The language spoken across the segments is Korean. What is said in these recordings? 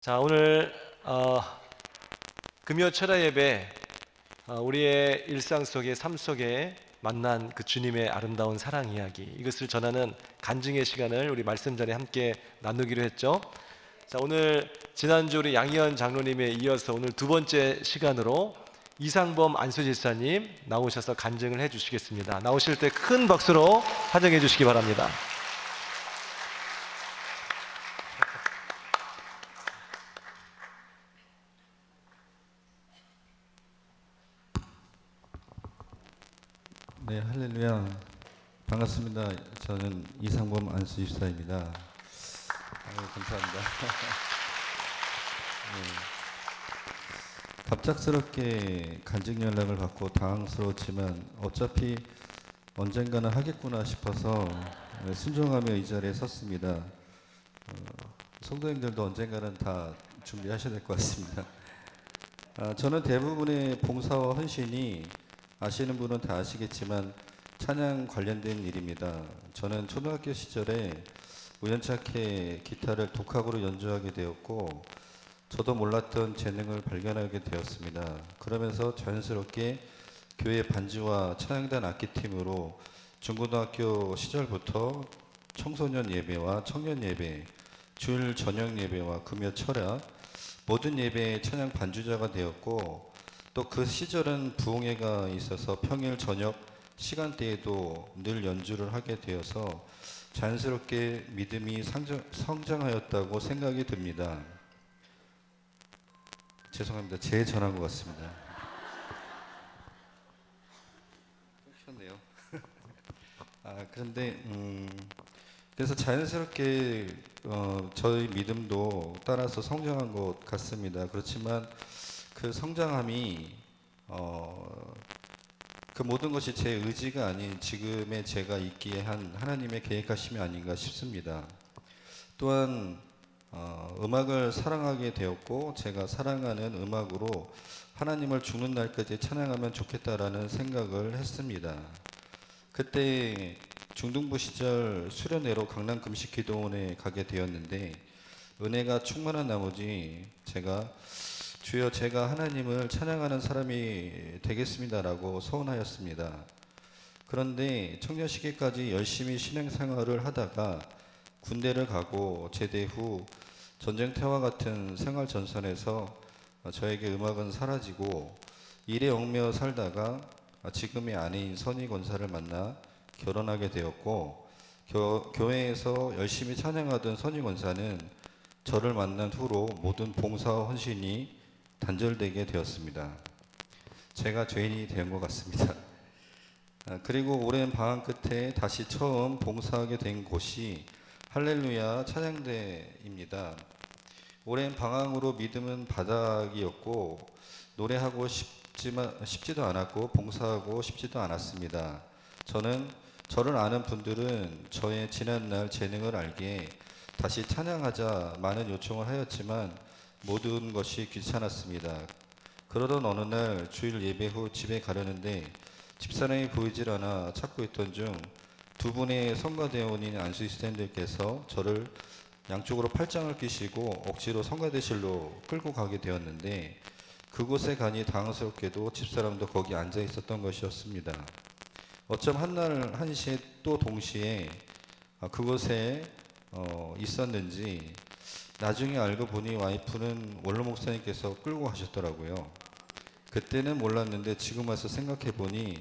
자, 오늘 금요 철야 예배, 우리의 일상 속에 삶 속에 만난 그 주님의 아름다운 사랑 이야기, 이것을 전하는 간증의 시간을 우리 말씀 전에 함께 나누기로 했죠. 자, 오늘 지난주 우리 양희연 장로님에 이어서 오늘 두 번째 시간으로 이상범 안수집사님 나오셔서 간증을 해주시겠습니다. 나오실 때 큰 박수로 환영해 주시기 바랍니다. 네, 할렐루야. 반갑습니다. 저는 이상범 안수집사입니다. 감사합니다. 네, 갑작스럽게 간증 연락을 받고 당황스러웠지만 어차피 언젠가는 하겠구나 싶어서 순종하며 이 자리에 섰습니다. 성도님들도 언젠가는 다 준비하셔야 될 것 같습니다. 저는 대부분의 봉사와 헌신이 아시는 분은 다 아시겠지만 찬양 관련된 일입니다. 저는 초등학교 시절에 우연찮게 기타를 독학으로 연주하게 되었고 저도 몰랐던 재능을 발견하게 되었습니다. 그러면서 자연스럽게 교회 반주와 찬양단 악기팀으로 중고등학교 시절부터 청소년 예배와 청년 예배, 주일 저녁 예배와 금요 철야 모든 예배에 찬양 반주자가 되었고 또 그 시절은 부흥회가 있어서 평일 저녁 시간대에도 늘 연주를 하게 되어서 자연스럽게 믿음이 성장하였다고 생각이 듭니다. 죄송합니다. 제 전화인 것 같습니다. 끊겼네요. 그런데 그래서 자연스럽게 저희 믿음도 따라서 성장한 것 같습니다. 그렇지만 그 성장함이 그 모든 것이 제 의지가 아닌 지금의 제가 있기에 한 하나님의 계획하심이 아닌가 싶습니다. 또한 음악을 사랑하게 되었고 제가 사랑하는 음악으로 하나님을 죽는 날까지 찬양하면 좋겠다라는 생각을 했습니다. 그때 중등부 시절 수련회로 강남 금식기도원에 가게 되었는데 은혜가 충만한 나머지 제가 주여 제가 하나님을 찬양하는 사람이 되겠습니다라고 소원하였습니다. 그런데 청년 시기까지 열심히 신앙생활을 하다가 군대를 가고 제대 후 전쟁터와 같은 생활 전선에서 저에게 음악은 사라지고 일에 얽매여 살다가 지금의 아내인 선희 권사를 만나 결혼하게 되었고 교회에서 열심히 찬양하던 선희 권사는 저를 만난 후로 모든 봉사와 헌신이 단절되게 되었습니다. 제가 죄인이 된 것 같습니다. 그리고 오랜 방황 끝에 다시 처음 봉사하게 된 곳이 할렐루야 찬양대입니다. 오랜 방황으로 믿음은 바닥이었고 노래하고 싶지도 않았고 봉사하고 싶지도 않았습니다. 저를 아는 분들은 저의 지난날 재능을 알기에 다시 찬양하자 많은 요청을 하였지만 모든 것이 귀찮았습니다. 그러던 어느 날 주일 예배 후 집에 가려는데 집사람이 보이질 않아 찾고 있던 중 두 분의 성가대원인 안수이스탠들께서 저를 양쪽으로 팔짱을 끼시고 억지로 성가대실로 끌고 가게 되었는데 그곳에 가니 당황스럽게도 집사람도 거기 앉아 있었던 것이었습니다. 어쩜 한날 한시에 또 동시에 그곳에 있었는지 나중에 알고 보니 와이프는 원로 목사님께서 끌고 가셨더라고요. 그때는 몰랐는데 지금 와서 생각해 보니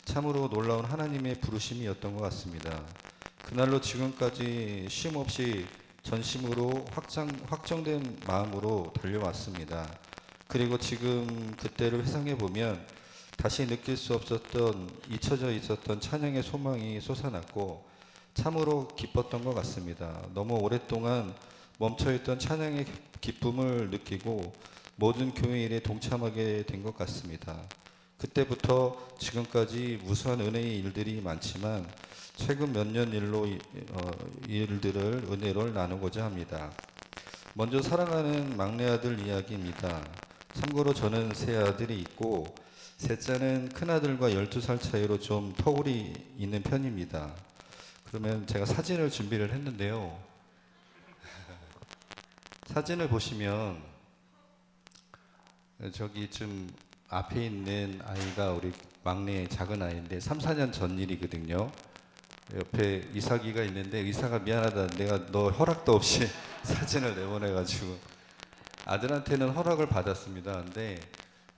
참으로 놀라운 하나님의 부르심이었던 것 같습니다. 그날로 지금까지 쉼 없이 전심으로 확정된 마음으로 달려왔습니다. 그리고 지금 그때를 회상해 보면 다시 느낄 수 없었던 잊혀져 있었던 찬양의 소망이 솟아났고 참으로 기뻤던 것 같습니다. 너무 오랫동안 멈춰있던 찬양의 기쁨을 느끼고 모든 교회 일에 동참하게 된 것 같습니다. 그때부터 지금까지 무수한 은혜의 일들이 많지만 최근 몇 년 일들을 은혜를 나누고자 합니다. 먼저 사랑하는 막내 아들 이야기입니다. 참고로 저는 세 아들이 있고 셋째는 큰아들과 12살 차이로 좀 터울이 있는 편입니다. 그러면 제가 사진을 준비를 했는데요. 사진을 보시면 저기 좀 앞에 있는 아이가 우리 막내 작은 아이인데 3, 4년 전 일이거든요. 옆에 이삭이가 있는데 의사가 미안하다, 내가 너 허락도 없이 사진을 내보내가지고 아들한테는 허락을 받았습니다. 근데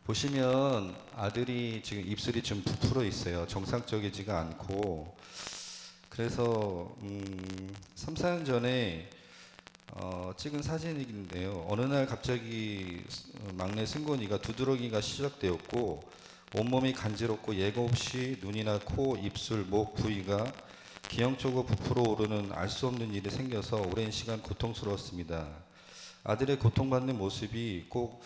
보시면 아들이 지금 입술이 좀 부풀어 있어요. 정상적이지가 않고. 그래서 3, 4년 전에 찍은 사진인데요. 어느 날 갑자기 막내 승곤이가 두드러기가 시작되었고 온몸이 간지럽고 예고 없이 눈이나 코, 입술, 목 부위가 기형적으로 부풀어 오르는 알 수 없는 일이 생겨서 오랜 시간 고통스러웠습니다. 아들의 고통받는 모습이 꼭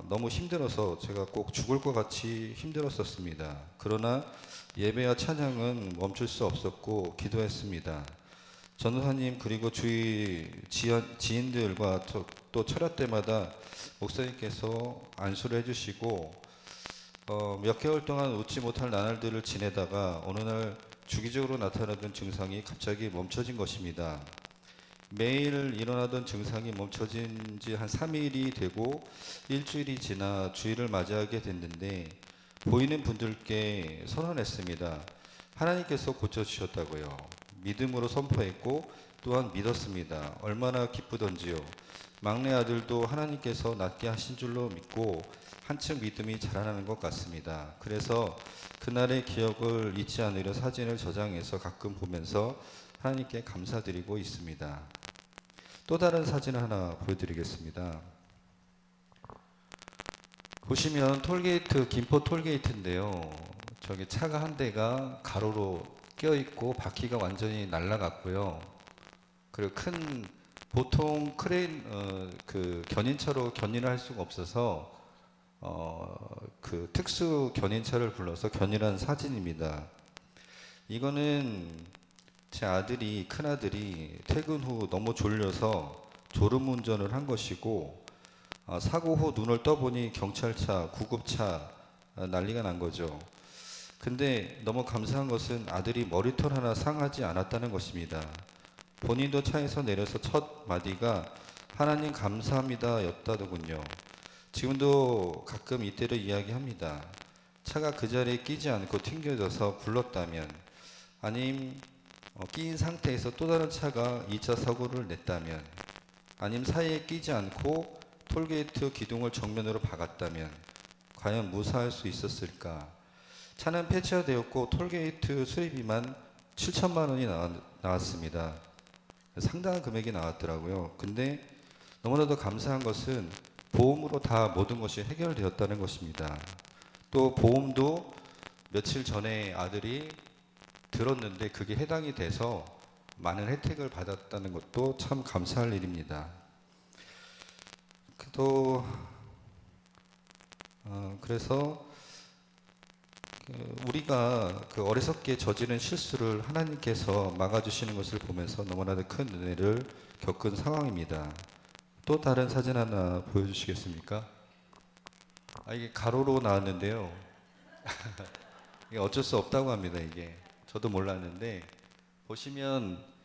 너무 힘들어서 제가 꼭 죽을 것 같이 힘들었었습니다. 그러나 예배와 찬양은 멈출 수 없었고 기도했습니다. 전도사님 그리고 주위 지인들과 또 철야 때마다 목사님께서 안수를 해주시고 몇 개월 동안 웃지 못할 나날들을 지내다가 어느 날 주기적으로 나타나던 증상이 갑자기 멈춰진 것입니다. 매일 일어나던 증상이 멈춰진 지 한 3일이 되고 일주일이 지나 주일을 맞이하게 됐는데 보이는 분들께 선언했습니다. 하나님께서 고쳐주셨다고요. 믿음으로 선포했고 또한 믿었습니다. 얼마나 기쁘던지요. 막내 아들도 하나님께서 낫게 하신 줄로 믿고 한층 믿음이 자라나는 것 같습니다. 그래서 그날의 기억을 잊지 않으려 사진을 저장해서 가끔 보면서 하나님께 감사드리고 있습니다. 또 다른 사진 하나 보여드리겠습니다. 보시면 톨게이트, 김포 톨게이트인데요. 저기 차가 한 대가 가로로 껴있고 바퀴가 완전히 날아갔고요. 그리고 보통 크레인 그 견인차로 견인을 할 수가 없어서 그 특수 견인차를 불러서 견인한 사진입니다. 이거는 제 아들이, 큰 아들이 퇴근 후 너무 졸려서 졸음 운전을 한 것이고 사고 후 눈을 떠보니 경찰차, 구급차 난리가 난 거죠. 근데 너무 감사한 것은 아들이 머리털 하나 상하지 않았다는 것입니다. 본인도 차에서 내려서 첫 마디가 하나님 감사합니다 였다더군요. 지금도 가끔 이때를 이야기합니다. 차가 그 자리에 끼지 않고 튕겨져서 굴렀다면, 아님 끼인 상태에서 또 다른 차가 2차 사고를 냈다면, 아님 사이에 끼지 않고 톨게이트 기둥을 정면으로 박았다면 과연 무사할 수 있었을까? 차는 폐차되었고 톨게이트 수리비만 7천만 원이 나왔습니다. 상당한 금액이 나왔더라고요. 근데 너무나도 감사한 것은 보험으로 다 모든 것이 해결되었다는 것입니다. 또 보험도 며칠 전에 아들이 들었는데 그게 해당이 돼서 많은 혜택을 받았다는 것도 참 감사할 일입니다. 또 그래서 우리가 그 어리석게 저지른 실수를 하나님께서 막아주시는 것을 보면서 너무나도 큰 은혜를 겪은 상황입니다. 또 다른 사진 하나 보여주시겠습니까? 이게 가로로 나왔는데요. 이게 어쩔 수 없다고 합니다. 이게 저도 몰랐는데 보시면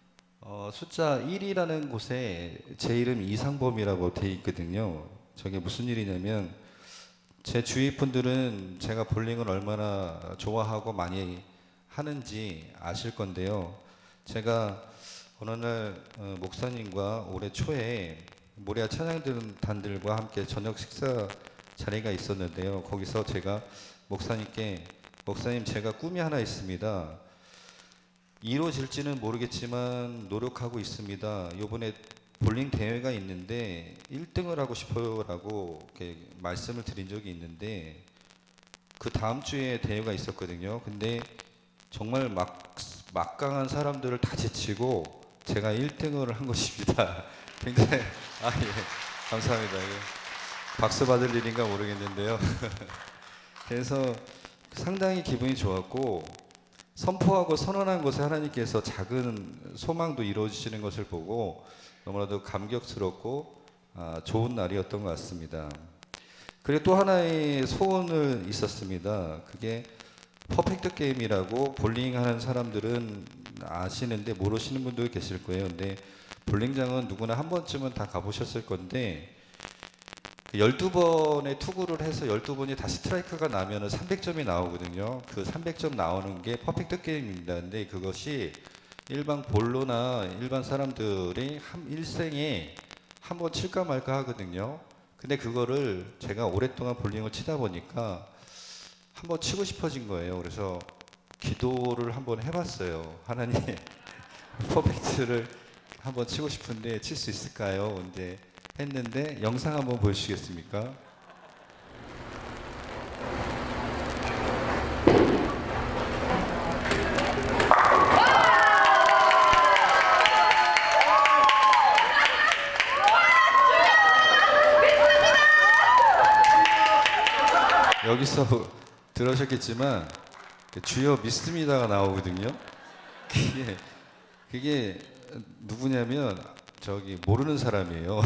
숫자 1이라는 곳에 제 이름 이상범이라고 돼 있거든요. 저게 무슨 일이냐면 제 주위 분들은 제가 볼링을 얼마나 좋아하고 많이 하는지 아실 건데요. 제가 어느 날 목사님과 올해 초에 모리아 찬양단들과 함께 저녁 식사 자리가 있었는데요. 거기서 제가 목사님께 목사님 제가 꿈이 하나 있습니다. 이루어질지는 모르겠지만 노력하고 있습니다. 이번에 볼링 대회가 있는데 1등을 하고 싶어요라고 이렇게 말씀을 드린 적이 있는데 그 다음 주에 대회가 있었거든요. 근데 정말 막강한 사람들을 다 제치고 제가 1등을 한 것입니다. 굉장히 예, 감사합니다. 박수 받을 일인가 모르겠는데요. 그래서 상당히 기분이 좋았고 선포하고 선언한 것에 하나님께서 작은 소망도 이루어지시는 것을 보고 너무나도 감격스럽고 좋은 날이었던 것 같습니다. 그리고 또 하나의 소원을 있었습니다. 그게 퍼펙트 게임이라고 볼링 하는 사람들은 아시는데 모르시는 분도 계실 거예요. 근데 볼링장은 누구나 한 번쯤은 다 가보셨을 건데 12번의 투구를 해서 12번이 다 스트라이크가 나면은 300점이 나오거든요. 그 300점 나오는 게 퍼펙트 게임입니다. 근데 그것이 일반 볼로나 일반 사람들이 일생에 한 번 칠까 말까 하거든요. 근데 그거를 제가 오랫동안 볼링을 치다 보니까 한번 치고 싶어진 거예요. 그래서 기도를 한번 해봤어요. 하나님, 퍼펙트를 한번 치고 싶은데 칠 수 있을까요? 근데 했는데 영상 한번 보여주시겠습니까? 여기서 들으셨겠지만 주여 믿습니다가 나오거든요. 그게 누구냐면 저기 모르는 사람이에요.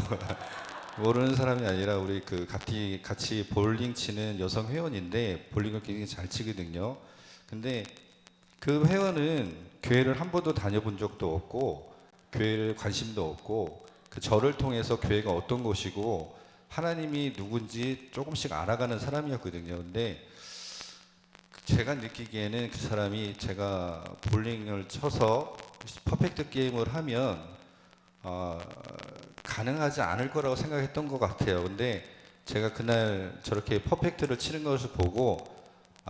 모르는 사람이 아니라 우리 그 같이 볼링 치는 여성 회원인데 볼링을 굉장히 잘 치거든요. 근데 그 회원은 교회를 한 번도 다녀본 적도 없고 교회를 관심도 없고 그 저를 통해서 교회가 어떤 곳이고 하나님이 누군지 조금씩 알아가는 사람이었거든요. 근데 제가 느끼기에는 그 사람이 제가 볼링을 쳐서 퍼펙트 게임을 하면 가능하지 않을 거라고 생각했던 것 같아요. 근데 제가 그날 저렇게 퍼펙트를 치는 것을 보고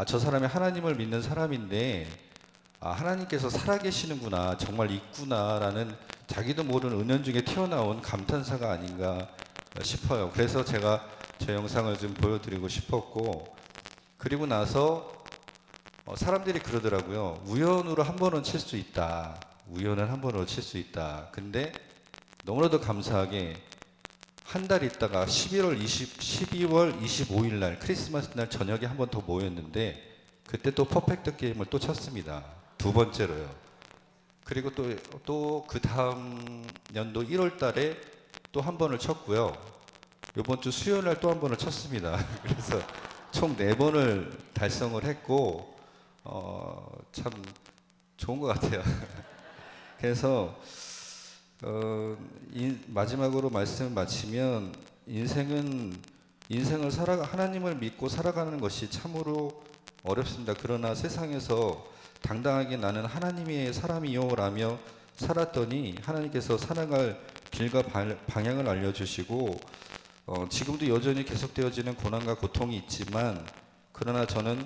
저 사람이 하나님을 믿는 사람인데 하나님께서 살아계시는구나, 정말 있구나라는 자기도 모르는 은연중에 튀어나온 감탄사가 아닌가 싶어요. 그래서 제가 저 영상을 좀 보여드리고 싶었고, 그리고 나서 사람들이 그러더라고요. 우연으로 한 번은 칠 수 있다. 우연은 한 번으로 칠 수 있다. 근데 너무나도 감사하게 한 달 있다가 12월 25일 날 크리스마스 날 저녁에 한 번 더 모였는데 그때 또 퍼펙트 게임을 또 쳤습니다. 두 번째로요. 그리고 또 그 다음 연도 1월 달에 또 한 번을 쳤고요. 이번 주 수요일 날 또 한 번을 쳤습니다. 그래서 총 4번을 달성을 했고 참 좋은 것 같아요. 그래서 마지막으로 말씀을 마치면 인생을 하나님을 믿고 살아가는 것이 참으로 어렵습니다. 그러나 세상에서 당당하게 나는 하나님의 사람이요라며 살았더니 하나님께서 살아갈 길과 방향을 알려주시고 지금도 여전히 계속되어지는 고난과 고통이 있지만 그러나 저는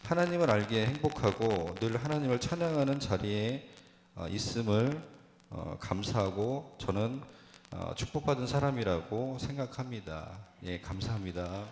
하나님을 알기에 행복하고 늘 하나님을 찬양하는 자리에 있음을 감사하고 저는 축복받은 사람이라고 생각합니다. 예, 감사합니다.